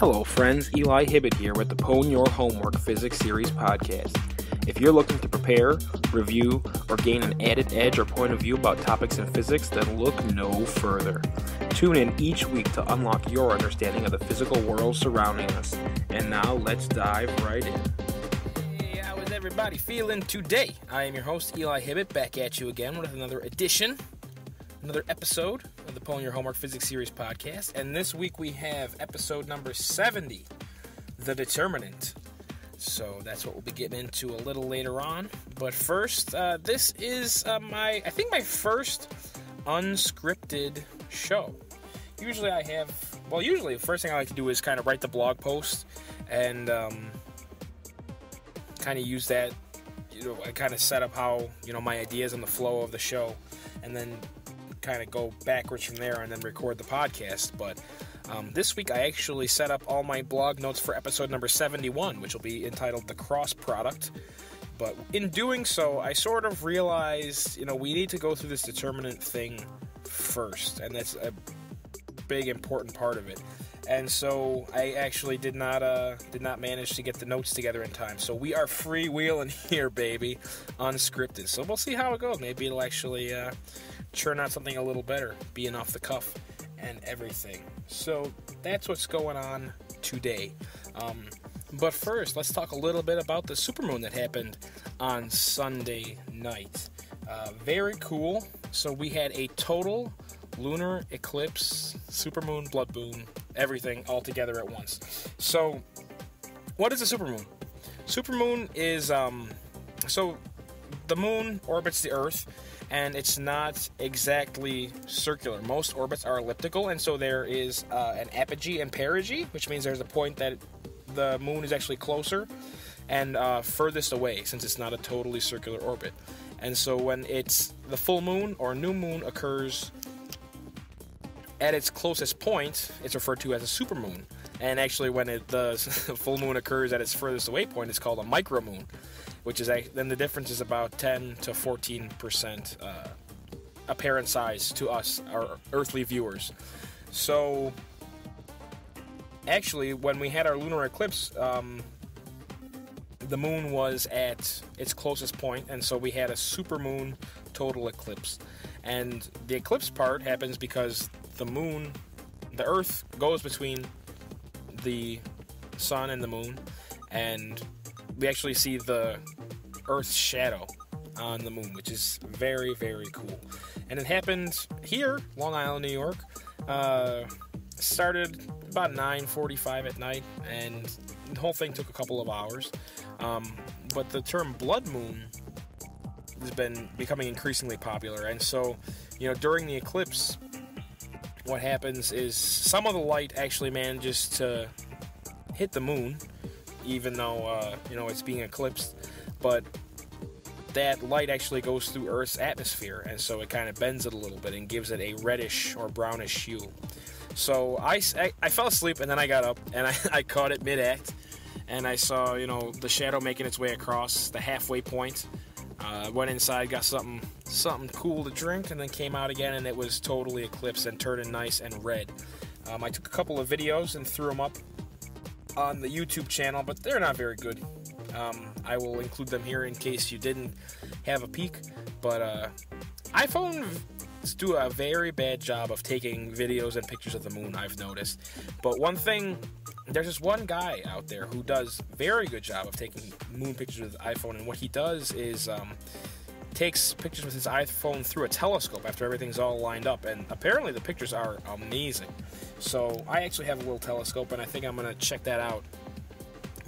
Hello friends, Eli Hibbett here with the Pwn Your Homework Physics Series podcast. If you're looking to prepare, review, or gain an added edge or point of view about topics in physics, then look no further. Tune in each week to unlock your understanding of the physical world surrounding us. And now let's dive right in. Hey, how is everybody feeling today? I am your host, Eli Hibbett, back at you again with another episode of the Pwn Your Homework Physics Series podcast. And this week we have episode number 70, the Determinant. So that's what we'll be getting into a little later on. But first, this is my first unscripted show. Usually the first thing I like to do is kind of write the blog post and kind of use that, I kind of set up how, my ideas and the flow of the show, and then kind of go backwards from there and then record the podcast. But this week I actually set up all my blog notes for episode number 71, which will be entitled The Cross Product. But in doing so, I sort of realized, we need to go through this determinant thing first, and that's a big important part of it. And so I actually did not manage to get the notes together in time. So we are freewheeling here, baby, unscripted. So we'll see how it goes. Maybe it'll actually churn out something a little better, being off the cuff and everything. So that's what's going on today. But first, let's talk a little bit about the supermoon that happened on Sunday night. Very cool. So we had a total lunar eclipse, supermoon, blood moon, everything all together at once. So what is a supermoon? Supermoon is, so the moon orbits the Earth, and it's not exactly circular. Most orbits are elliptical, and so there is an apogee and perigee, which means there's a point that the moon is actually closer and furthest away, since it's not a totally circular orbit. And so when it's the full moon or new moon occurs at its closest point, it's referred to as a supermoon. And actually when the full moon occurs at its furthest away point, it's called a micromoon, which is then the difference is about 10 to 14% apparent size to us, our earthly viewers. So actually, when we had our lunar eclipse, the moon was at its closest point, and so we had a supermoon total eclipse. And the eclipse part happens because the Earth goes between the sun and the moon, and we actually see the Earth's shadow on the moon, which is very, very cool. And it happened here, Long Island, New York. Started about 9:45 at night, and the whole thing took a couple of hours. But the term blood moon has been becoming increasingly popular, and so, during the eclipse, what happens is some of the light actually manages to hit the moon, even though, it's being eclipsed, but that light actually goes through Earth's atmosphere, and so it kind of bends it a little bit and gives it a reddish or brownish hue. So I fell asleep, and then I got up, and I caught it mid-act, and I saw, the shadow making its way across the halfway point. Went inside, got something cool to drink, and then came out again, and it was totally eclipsed and turned nice and red. I took a couple of videos and threw them up on the YouTube channel, but they're not very good. I will include them here in case you didn't have a peek, but iPhones do a very bad job of taking videos and pictures of the moon, I've noticed. But one thing, there's this one guy out there who does a very good job of taking moon pictures with his iPhone, and what he does is takes pictures with his iPhone through a telescope after everything's all lined up, and apparently the pictures are amazing. So I actually have a little telescope, and I think I'm going to check that out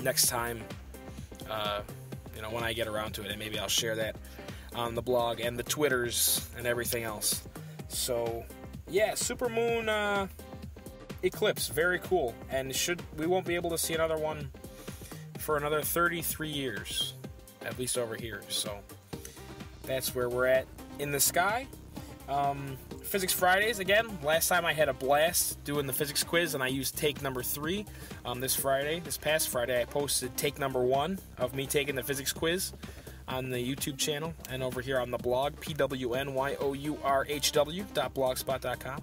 next time, when I get around to it, and maybe I'll share that on the blog and the Twitters and everything else. So yeah, supermoon eclipse, very cool, and we won't be able to see another one for another 33 years, at least over here. So that's where we're at in the sky. Physics Fridays again. Last time I had a blast doing the physics quiz, and I used take number 3. This past Friday, I posted take number 1 of me taking the physics quiz on the YouTube channel and over here on the blog, PWN, YOURHW.blogspot.com.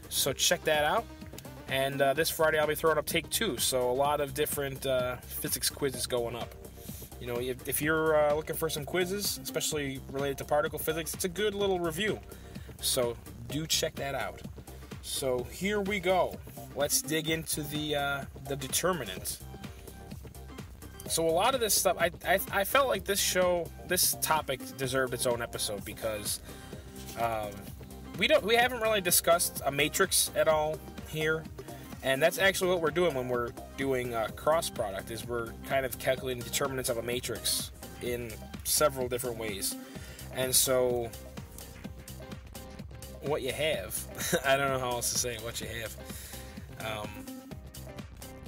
So check that out. And this Friday I'll be throwing up take 2, so a lot of different physics quizzes going up. You know, if you're looking for some quizzes, especially related to particle physics, it's a good little review. So do check that out. So here we go. Let's dig into the determinant. So a lot of this stuff, I felt like this topic deserved its own episode because we haven't really discussed a matrix at all here, and that's actually what we're doing when we're doing cross product. Is we're kind of calculating determinants of a matrix in several different ways, and so what you have, I don't know how else to say it, what you have.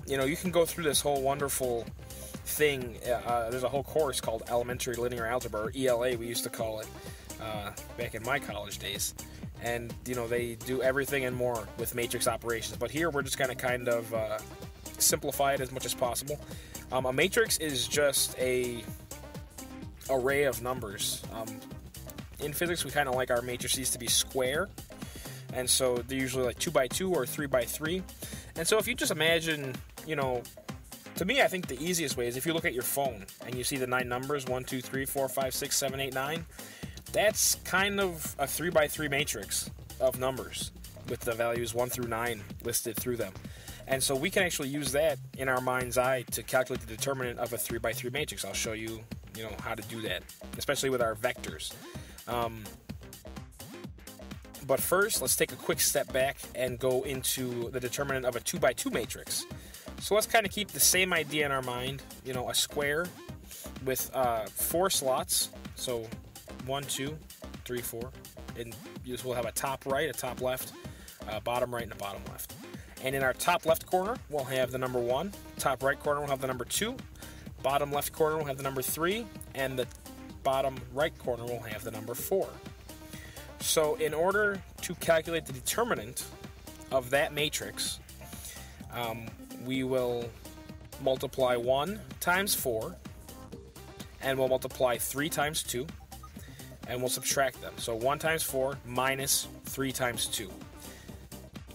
You know, you can go through this whole wonderful thing. There's a whole course called Elementary Linear Algebra, or ELA we used to call it back in my college days. And, you know, they do everything and more with matrix operations. But here we're just going to kind of simplify it as much as possible. A matrix is just a array of numbers. In physics, we kind of like our matrices to be square. And so they're usually like 2x2 or 3x3. And so if you just imagine, you know, to me, I think the easiest way is if you look at your phone and you see the 9 numbers, 1, 2, 3, 4, 5, 6, 7, 8, 9, that's kind of a 3x3 matrix of numbers with the values 1 through 9 listed through them. And so we can actually use that in our mind's eye to calculate the determinant of a 3x3 matrix. I'll show you, you know, how to do that, especially with our vectors. But first, let's take a quick step back and go into the determinant of a 2x2 matrix. So let's kind of keep the same idea in our mind, you know, a square with 4 slots. So 1, 2, 3, 4. And we'll have a top right, a top left, a bottom right, and a bottom left. And in our top left corner, we'll have the number 1. Top right corner, we'll have the number 2. Bottom left corner, we'll have the number 3. And the bottom right corner, we'll have the number 4. So in order to calculate the determinant of that matrix, we will multiply 1 times 4, and we'll multiply 3 times 2, and we'll subtract them. So 1 times 4 minus 3 times 2.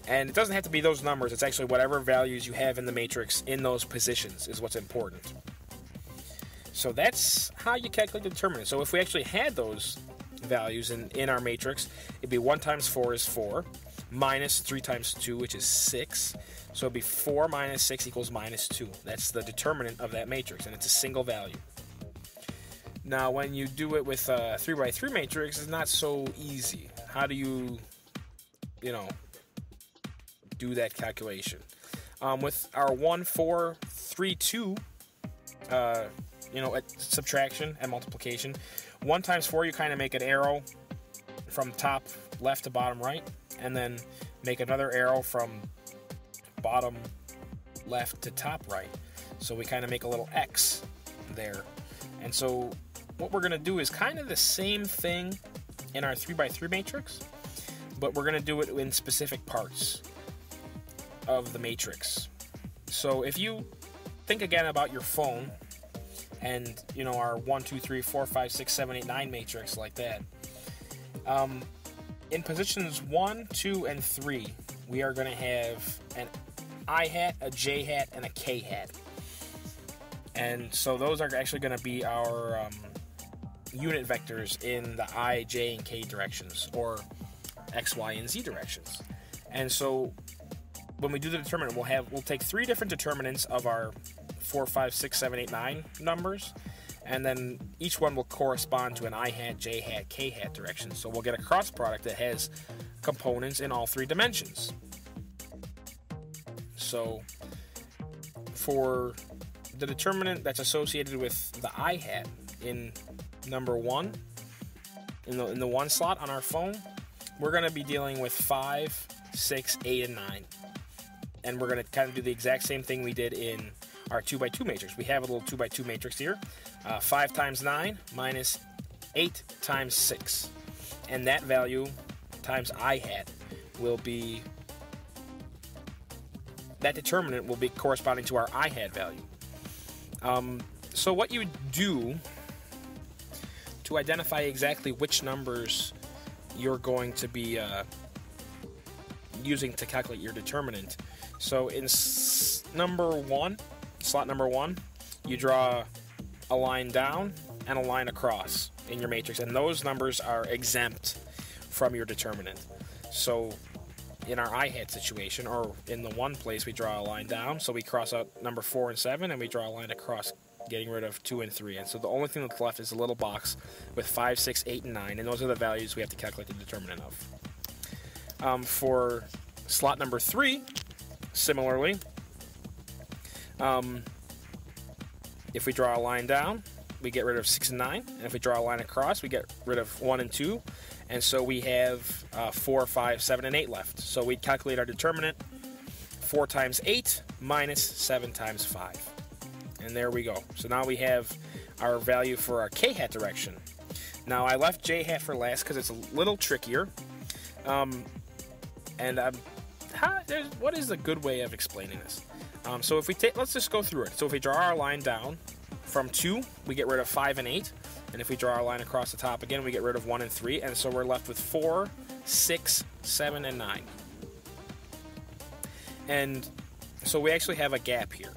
And it doesn't have to be those numbers. It's actually whatever values you have in the matrix in those positions is what's important. So that's how you calculate the determinant. So if we actually had those values in our matrix, it'd be 1 times 4 is 4, minus 3 times 2, which is 6. So it'd be 4 minus 6 equals minus 2. That's the determinant of that matrix, and it's a single value. Now, when you do it with a 3x3 matrix, it's not so easy. How do you do that calculation? With our 1, 4, 3, 2, subtraction and multiplication, 1 times 4, you kind of make an arrow from top left to bottom right, and then make another arrow from bottom left to top right. So we kind of make a little X there. And so what we're going to do is kind of the same thing in our 3x3 matrix, but we're going to do it in specific parts of the matrix. So if you think again about your phone and, our 1, 2, 3, 4, 5, 6, 7, 8, 9 matrix like that, in positions 1, 2, and 3, we are going to have an I hat, a J hat, and a K hat. And so those are actually going to be our unit vectors in the I, J, and K directions, or X, Y, and Z directions. And so when we do the determinant, we'll take 3 different determinants of our 4, 5, 6, 7, 8, 9 numbers, and then each one will correspond to an I hat, J hat, K hat direction. So we'll get a cross product that has components in all 3 dimensions. So for the determinant that's associated with the I hat in number 1, in the 1 slot on our phone, we're going to be dealing with 5, 6, 8, and 9. And we're going to kind of do the exact same thing we did in our 2x2 matrix. We have a little 2x2 matrix here. 5 times 9 minus 8 times 6. And that value times I hat will be, that determinant will be corresponding to our I hat value. So what you do to identify exactly which numbers you're going to be using to calculate your determinant. So in slot number one, you draw a line down and a line across in your matrix, and those numbers are exempt from your determinant. So in our I-hat situation, or in the one place, we draw a line down, so we cross out number 4 and 7, and we draw a line across, getting rid of 2 and 3. And so the only thing that's left is a little box with 5, 6, 8, and 9, and those are the values we have to calculate the determinant of. For slot number 3, similarly, if we draw a line down, we get rid of 6 and 9, and if we draw a line across, we get rid of 1 and 2, and so we have 4, 5, 7, and 8 left. So we calculate our determinant, 4 times 8 minus 7 times 5. And there we go. So now we have our value for our k-hat direction. Now I left j-hat for last because it's a little trickier. What is a good way of explaining this? So if we let's just go through it. So if we draw our line down from 2, we get rid of 5 and 8. And if we draw our line across the top again, we get rid of 1 and 3. And so we're left with 4, 6, 7, and 9. And so we actually have a gap here.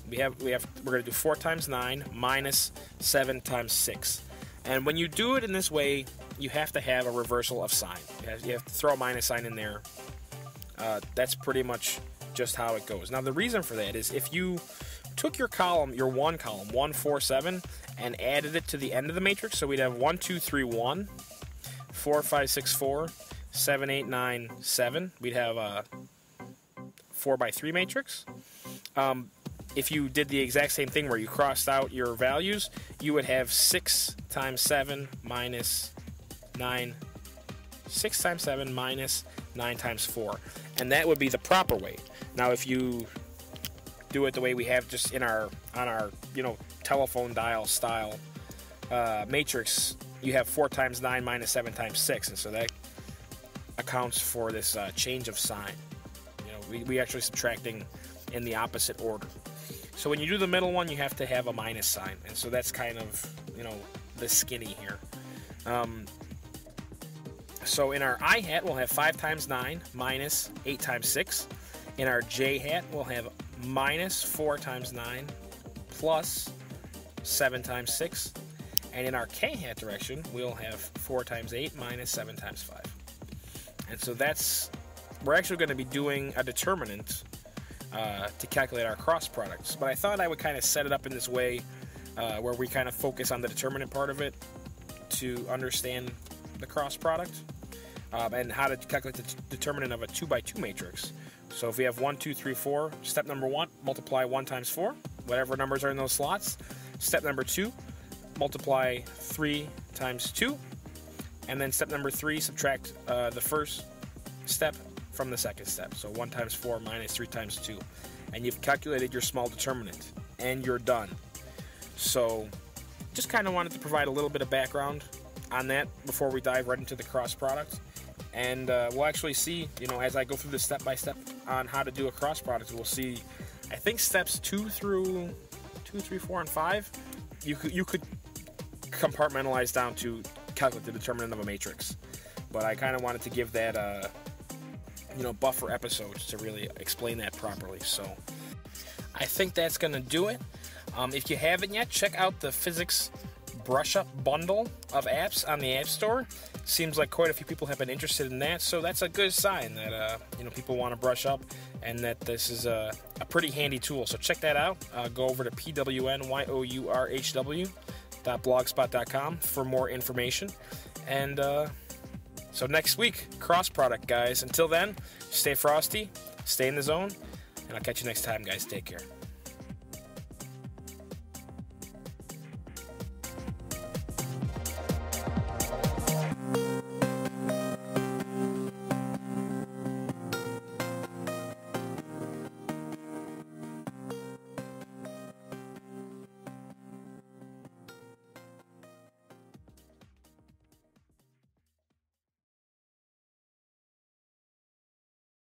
We're going to do 4 times 9 minus 7 times 6. And when you do it in this way, you have to have a reversal of sign. You have to throw a minus sign in there. That's pretty much just how it goes. Now the reason for that is if you took your column, your 1 column, 1, 4, 7, and added it to the end of the matrix, so we'd have 1, 2, 3, 1, 4, 5, 6, 4, 7, 8, 9, 7. We'd have a 4 by 3 matrix. If you did the exact same thing where you crossed out your values, you would have 6 times 7 minus 9. 6 times 7 minus 9 times 4. And that would be the proper way. Now, if you do it the way we have just on our telephone dial style matrix, you have 4 times 9 minus 7 times 6, and so that accounts for this change of sign. We actually subtracting in the opposite order. So when you do the middle one, you have to have a minus sign, and so that's kind of the skinny here. So in our I-hat, we'll have 5 times 9 minus 8 times 6. In our J-hat, we'll have minus 4 times 9 plus 7 times 6. And in our K-hat direction, we'll have 4 times 8 minus 7 times 5. And so we're actually going to be doing a determinant to calculate our cross products. But I thought I would kind of set it up in this way where we kind of focus on the determinant part of it to understand the cross product and how to calculate the determinant of a 2 by 2 matrix. So if we have 1, 2, 3, 4, step number 1, multiply 1 times 4, whatever numbers are in those slots. Step number 2, multiply 3 times 2. And then step number 3, subtract the first step from the second step. So 1 times 4 minus 3 times 2. And you've calculated your small determinant. And you're done. So just kind of wanted to provide a little bit of background on that before we dive right into the cross product. And we'll actually see, as I go through the step-by-step on how to do a cross product, we'll see, I think steps 2, 3, 4, and 5, you could compartmentalize down to calculate the determinant of a matrix. But I kind of wanted to give that, buffer episodes to really explain that properly. So I think that's going to do it. If you haven't yet, check out the Physics Brushup bundle of apps on the App Store. Seems like quite a few people have been interested in that, so that's a good sign that people want to brush up and that this is a pretty handy tool. So check that out. Go over to pwnyurhw.blogspot.com for more information. And so next week, cross product, guys. Until then, stay frosty, stay in the zone, and I'll catch you next time, guys. Take care.